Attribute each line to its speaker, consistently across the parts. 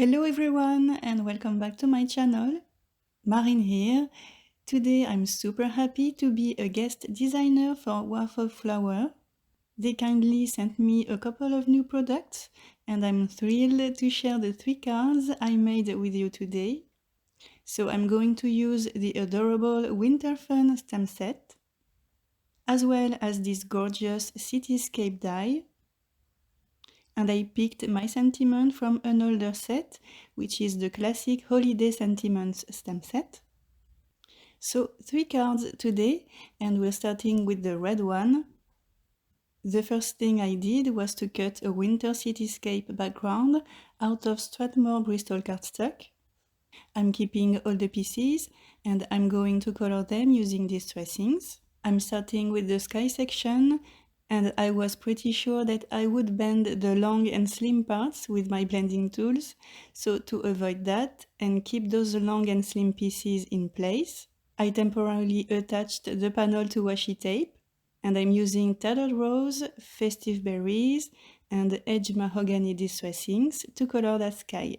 Speaker 1: Hello everyone and welcome back to my channel. Marine here. Today I'm super happy to be a guest designer for Waffle Flower. They kindly sent me a couple of new products and I'm thrilled to share the 3 cards I made with you today. So I'm going to use the adorable Winter Fun stamp set, as well as this gorgeous cityscape die. And I picked my sentiment from an older set, which is the classic Holiday Sentiments stamp set. So 3 cards today, and we're starting with the red one. The first thing I did was to cut a winter cityscape background out of Strathmore Bristol cardstock. I'm keeping all the pieces, and I'm going to color them using these tracings. I'm starting with the sky section, and I was pretty sure that I would bend the long and slim parts with my blending tools, so to avoid that and keep those long and slim pieces in place, I temporarily attached the panel to washi tape, and I'm using tattered rose, festive berries, and edge mahogany distressings to color that sky.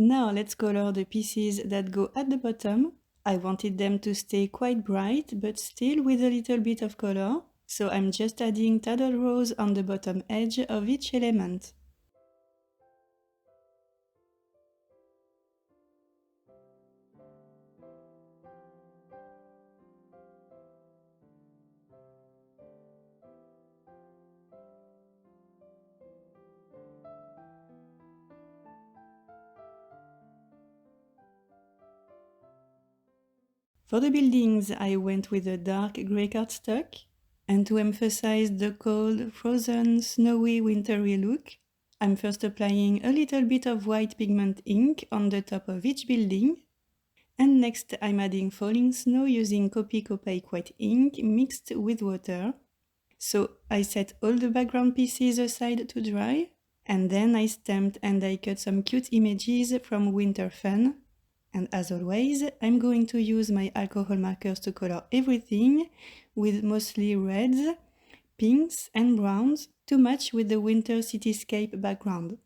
Speaker 1: Now let's color the pieces that go at the bottom. I wanted them to stay quite bright, but still with a little bit of color, so I'm just adding tattered rose on the bottom edge of each element. For the buildings, I went with a dark grey cardstock, and to emphasize the cold, frozen, snowy, wintry look, I'm first applying a little bit of white pigment ink on the top of each building, and next I'm adding falling snow using Copic opaque white ink mixed with water. So I set all the background pieces aside to dry, and then I stamped and I cut some cute images from Winter Fun. And as always, I'm going to use my alcohol markers to color everything with mostly reds, pinks and browns to match with the winter cityscape background.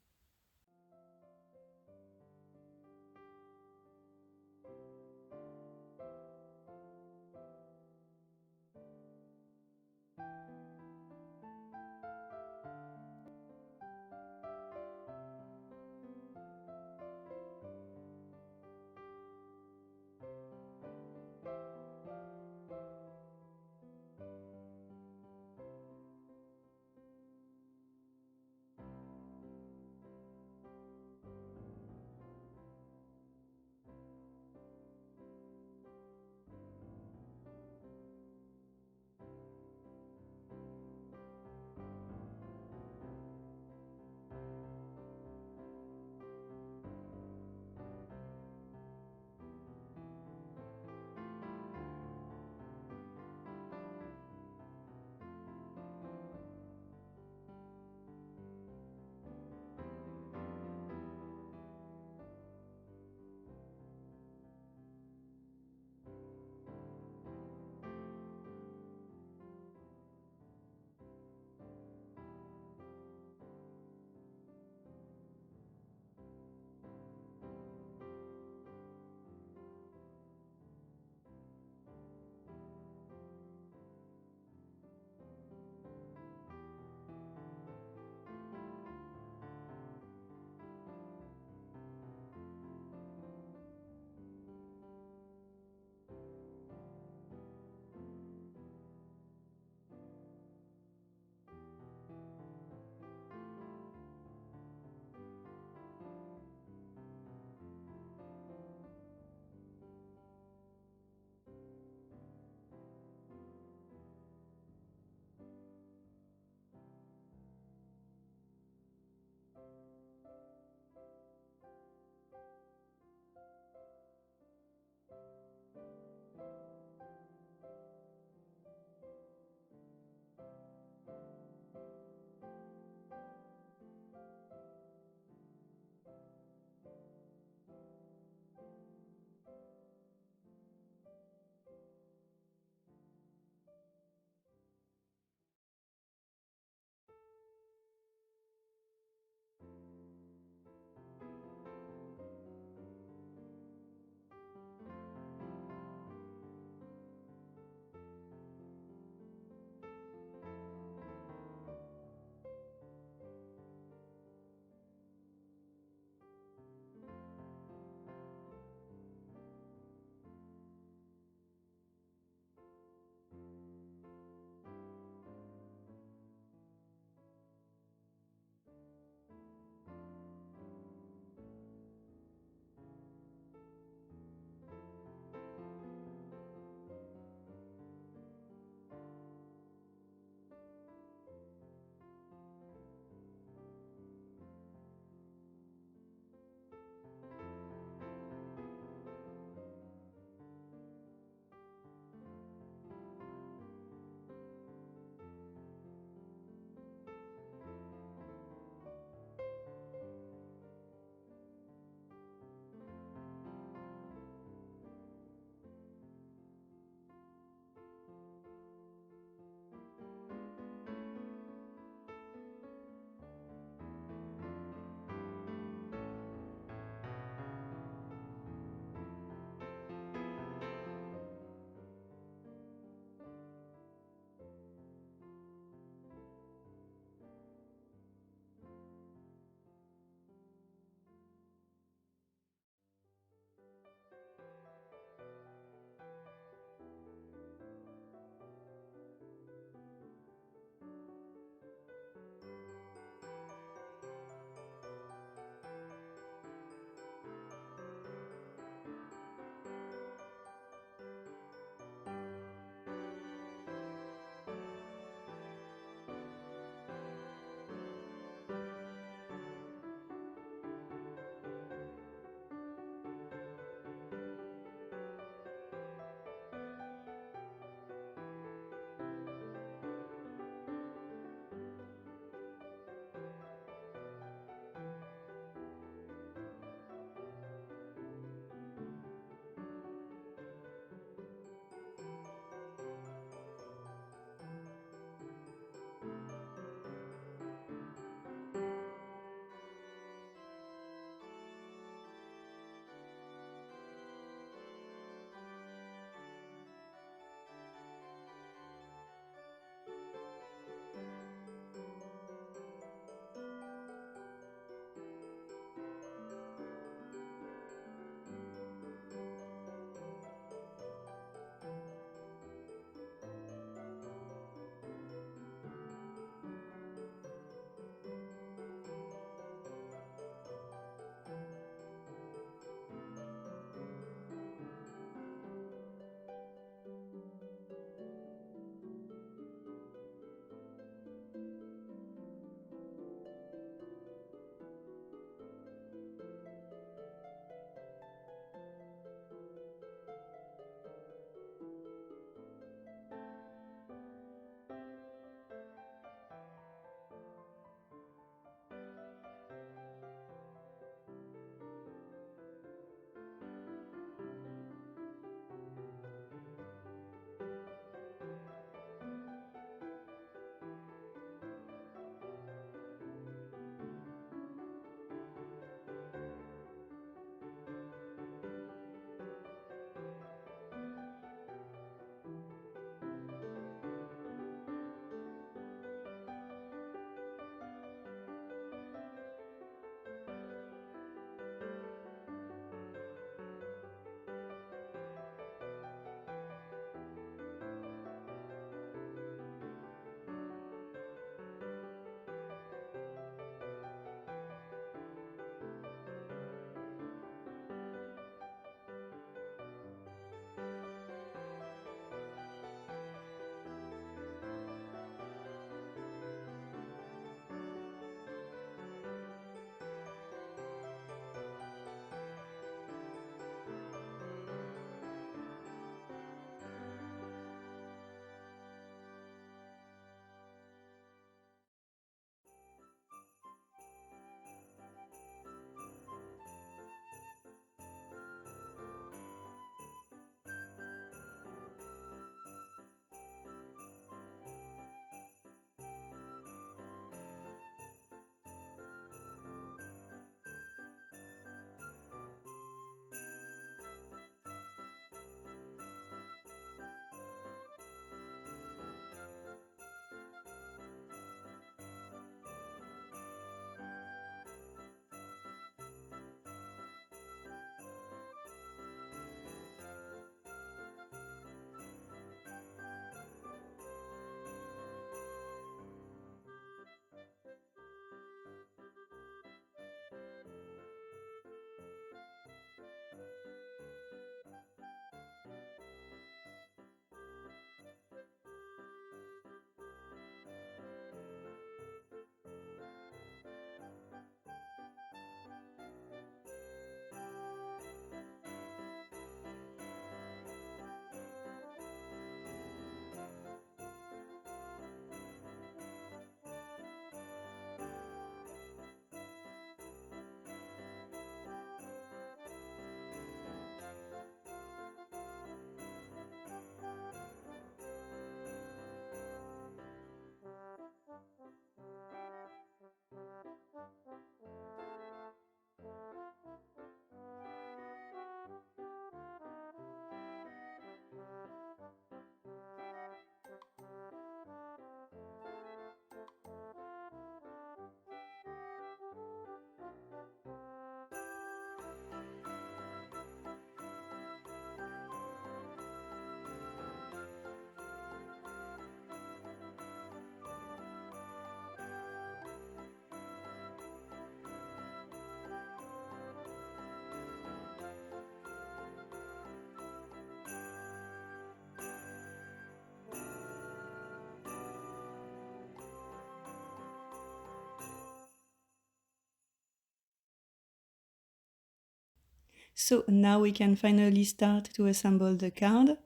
Speaker 1: So now we can finally start to assemble the card.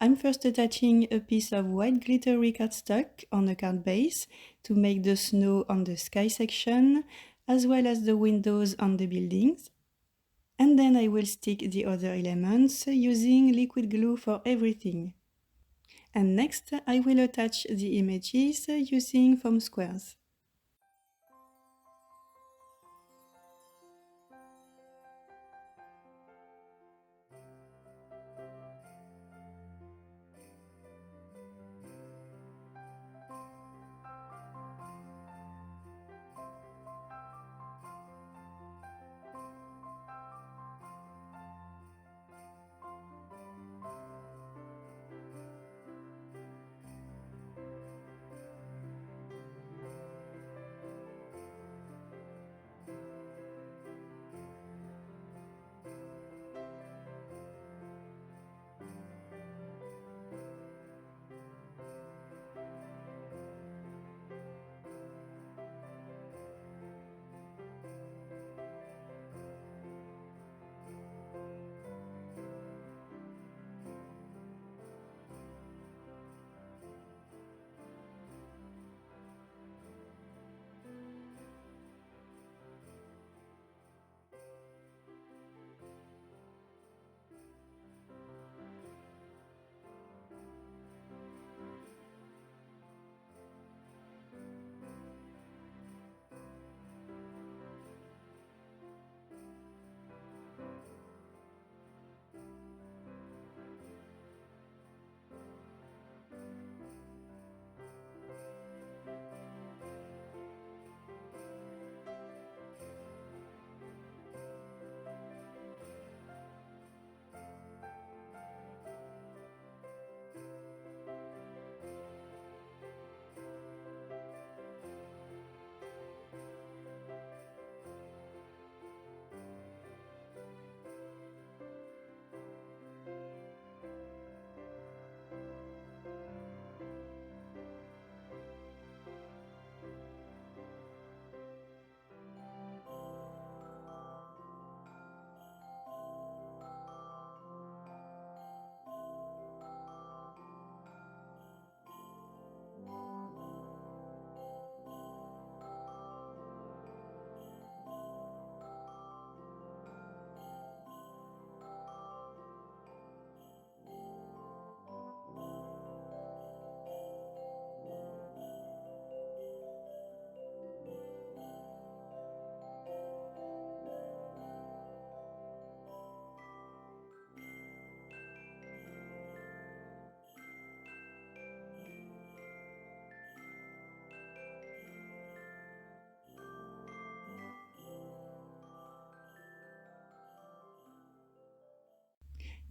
Speaker 1: I'm first attaching a piece of white glittery cardstock on a card base to make the snow on the sky section, as well as the windows on the buildings. And then I will stick the other elements using liquid glue for everything. And next I will attach the images using foam squares.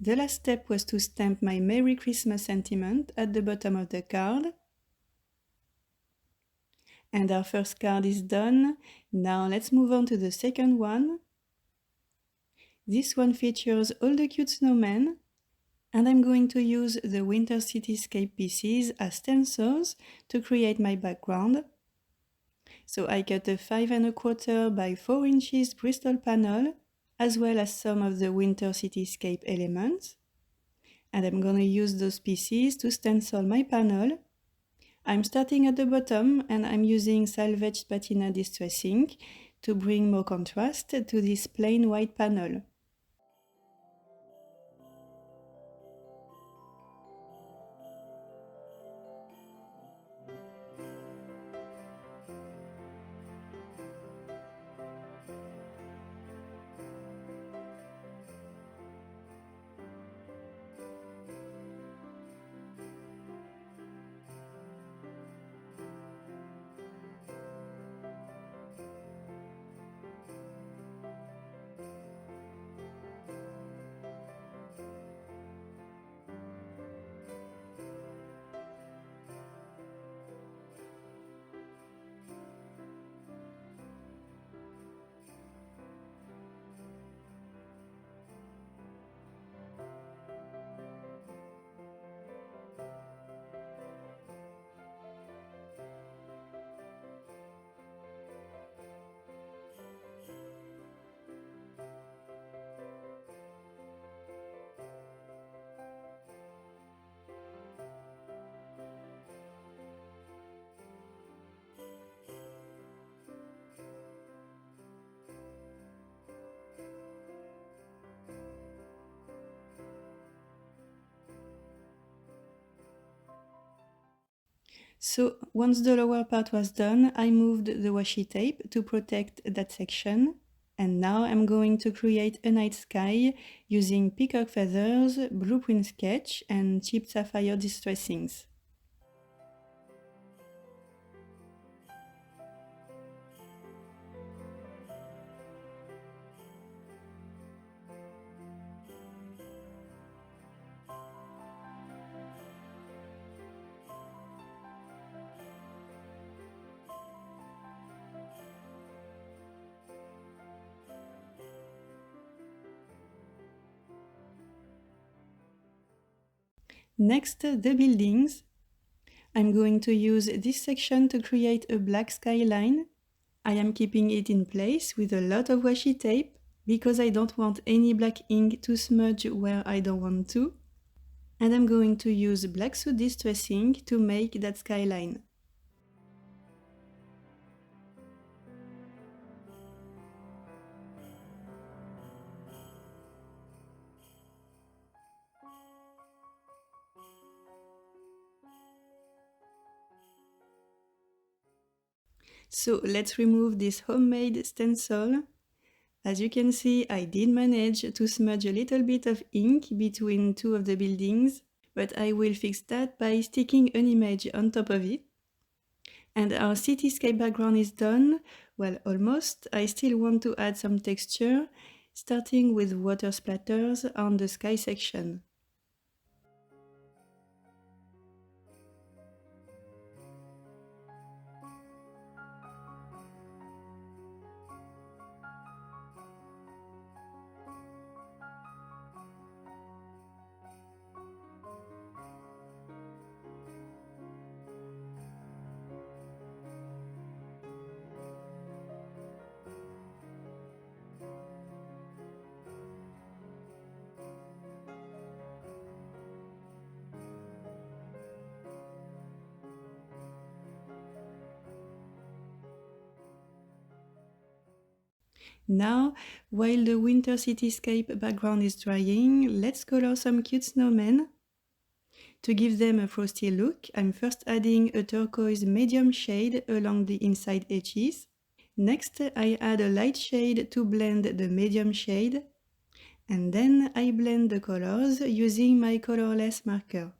Speaker 1: The last step was to stamp my Merry Christmas sentiment at the bottom of the card. And our first card is done. Now let's move on to the second one. This one features all the cute snowmen, and I'm going to use the winter cityscape pieces as stencils to create my background. So I cut a 5 1/4 by 4 inches Bristol panel, as well as some of the winter cityscape elements. And I'm gonna use those pieces to stencil my panel. I'm starting at the bottom and I'm using salvaged patina distress ink to bring more contrast to this plain white panel. So once the lower part was done, I moved the washi tape to protect that section. And now I'm going to create a night sky using peacock feathers, blueprint sketch, and cheap sapphire distressings. Next, the buildings. I'm going to use this section to create a black skyline. I am keeping it in place with a lot of washi tape because I don't want any black ink to smudge where I don't want to. And I'm going to use black soot distressing to make that skyline. So let's remove this homemade stencil. As you can see, I did manage to smudge a little bit of ink between two of the buildings, but I will fix that by sticking an image on top of it. And our cityscape background is done. Well, almost. I still want to add some texture, starting with water splatters on the sky section. Now, while the winter cityscape background is drying, let's color some cute snowmen. To give them a frosty look, I'm first adding a turquoise medium shade along the inside edges. Next, I add a light shade to blend the medium shade. And then I blend the colors using my colorless marker.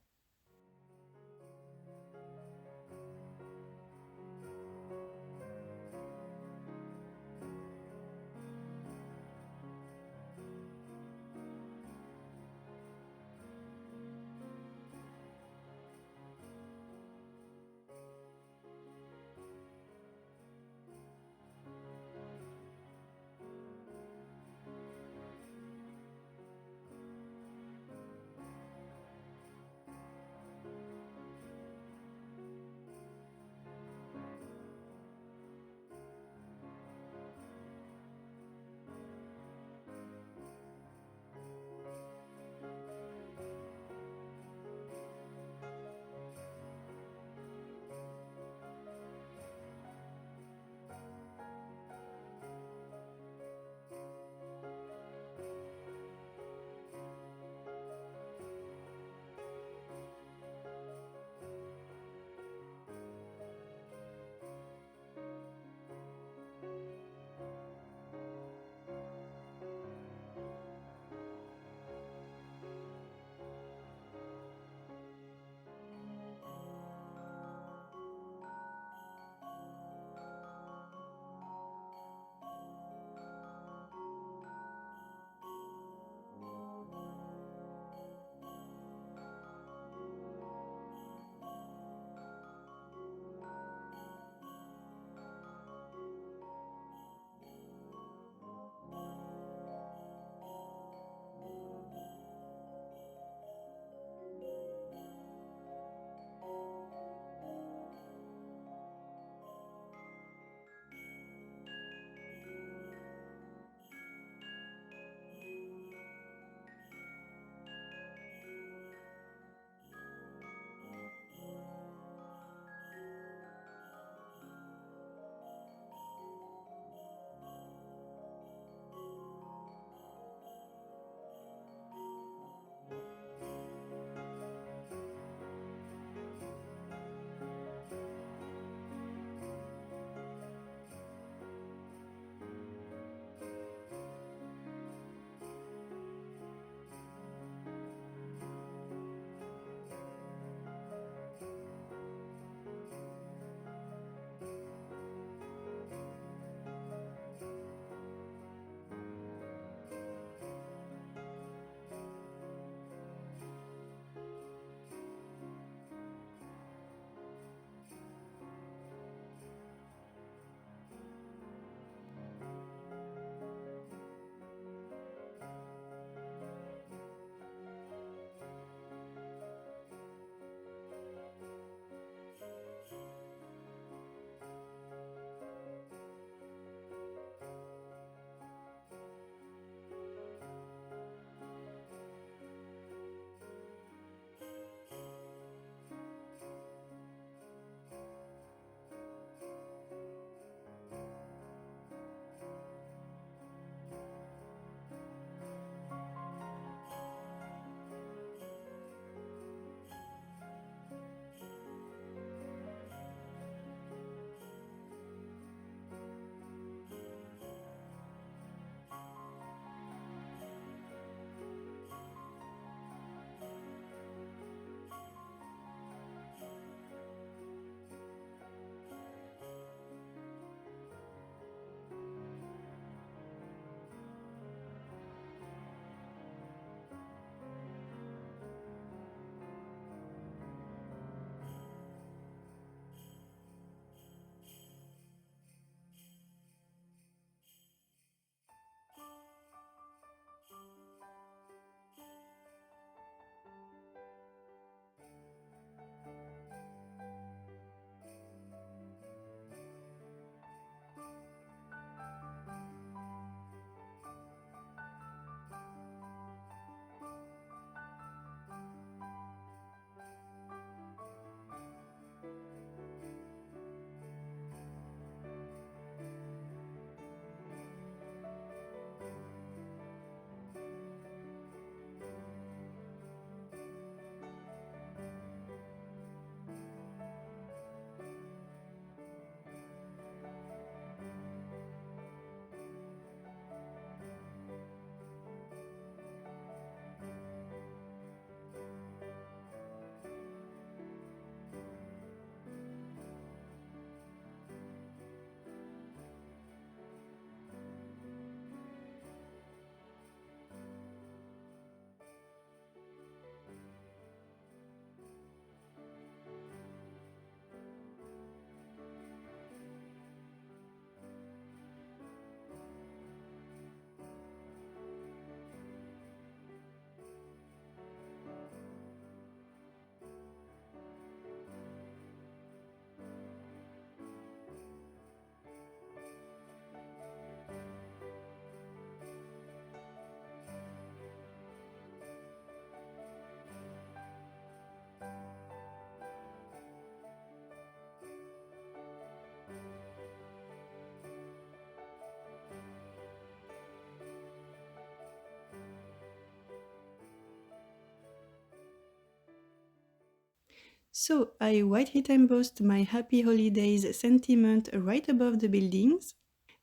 Speaker 1: So I white heat embossed my Happy Holidays sentiment right above the buildings.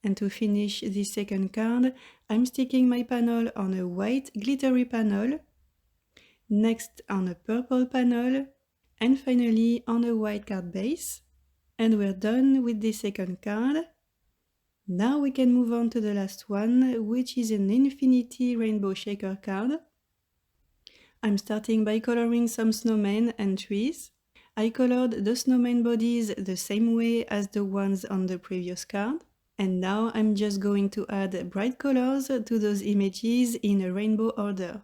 Speaker 1: And to finish this second card, I'm sticking my panel on a white glittery panel, next on a purple panel, and finally on a white card base. And we're done with the second card. Now we can move on to the last one, which is an Infinity Rainbow Shaker card. I'm starting by coloring some snowmen and trees. I colored the snowman bodies the same way as the ones on the previous card. And now I'm just going to add bright colors to those images in a rainbow order.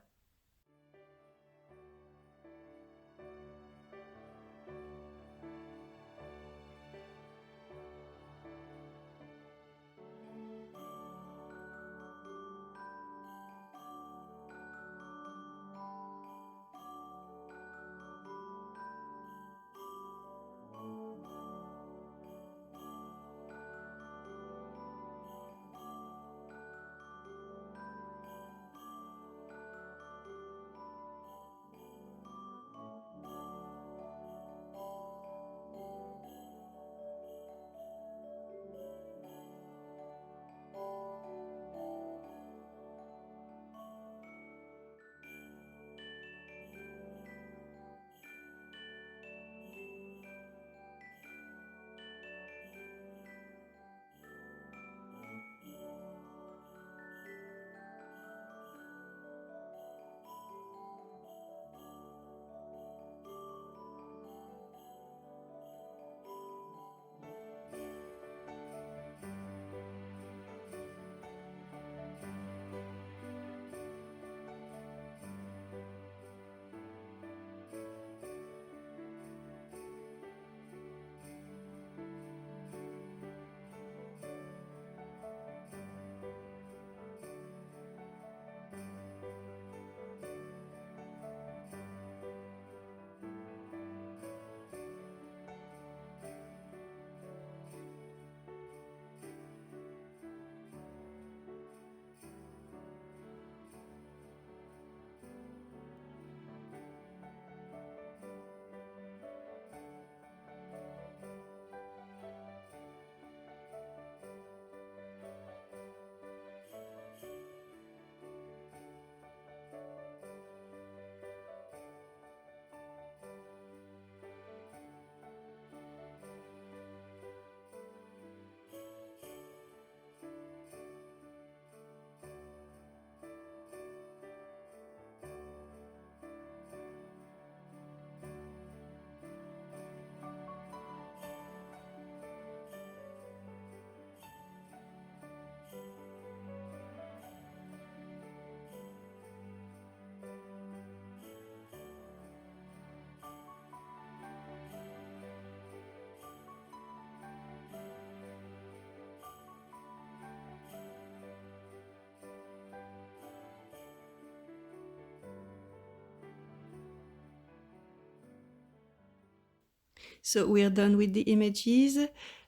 Speaker 1: So we're done with the images.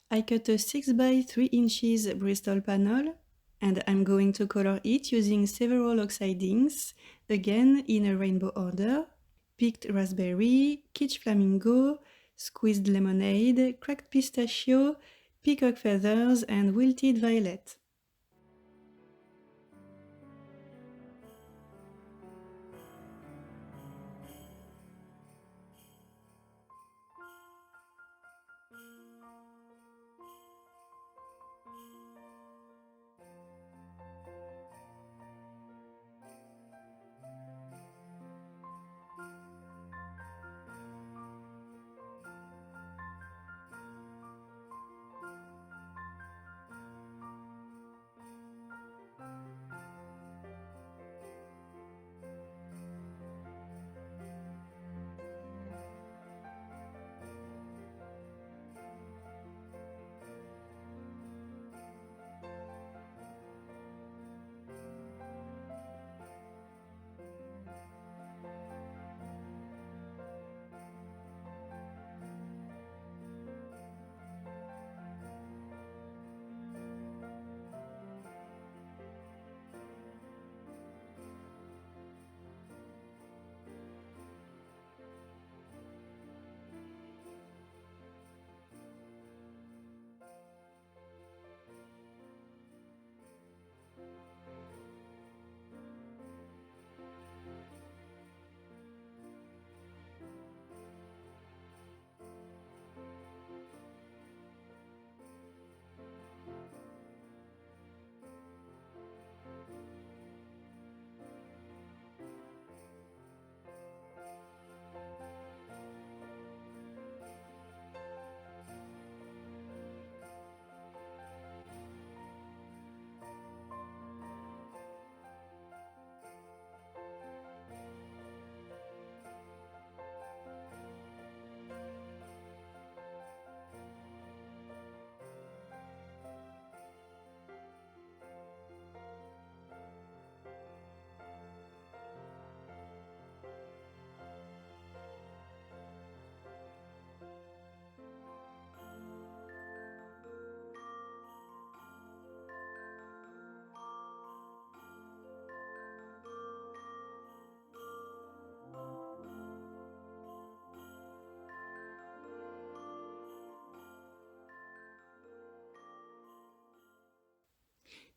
Speaker 1: I cut a 6 by 3 inches Bristol panel and I'm going to color it using several oxide inks, again in a rainbow order: picked raspberry, kitsch flamingo, squeezed lemonade, cracked pistachio, peacock feathers and wilted violet.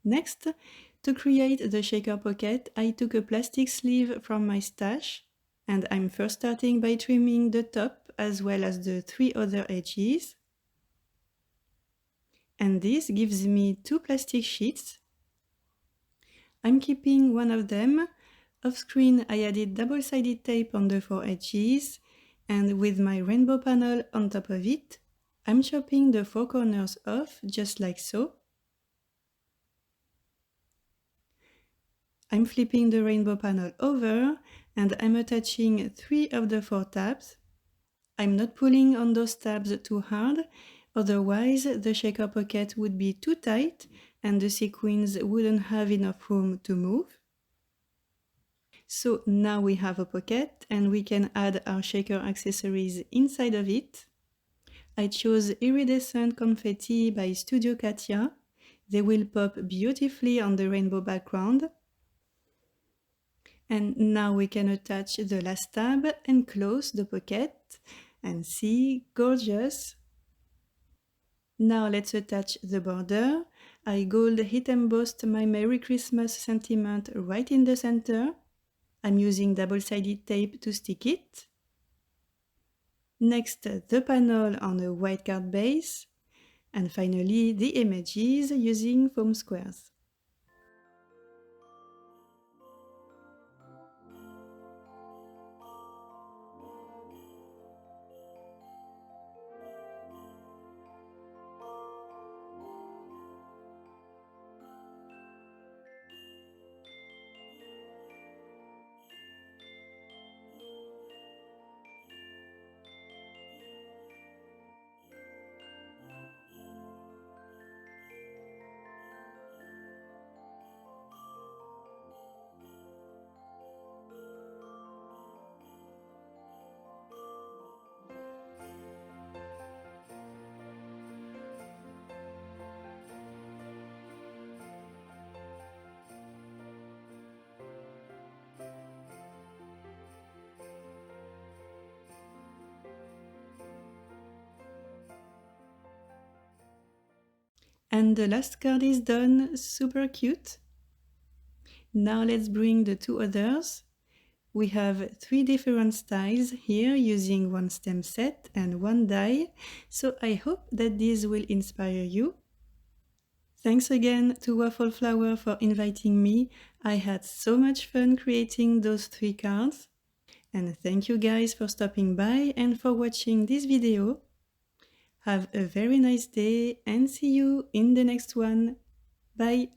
Speaker 1: Next, to create the shaker pocket, I took a plastic sleeve from my stash, and I'm first starting by trimming the top as well as the 3 other edges. And this gives me 2 plastic sheets. I'm keeping one of them. Off screen, I added double-sided tape on the 4 edges, and with my rainbow panel on top of it, I'm chopping the 4 corners off, just like so. I'm flipping the rainbow panel over, and I'm attaching 3 of the 4 tabs. I'm not pulling on those tabs too hard, otherwise the shaker pocket would be too tight and the sequins wouldn't have enough room to move. So now we have a pocket and we can add our shaker accessories inside of it. I chose Iridescent confetti by Studio Katia. They will pop beautifully on the rainbow background. And now we can attach the last tab and close the pocket. And see, gorgeous! Now let's attach the border. I gold heat embossed my Merry Christmas sentiment right in the center. I'm using double-sided tape to stick it. Next, the panel on a white card base. And finally, the images using foam squares. And the last card is done, super cute. Now let's bring the 2 others. We have 3 different styles here using 1 stem set and 1 die, so I hope that this will inspire you. Thanks again to Waffle Flower for inviting me. I had so much fun creating those 3 cards. And thank you guys for stopping by and for watching this video. Have a very nice day and see you in the next one. Bye!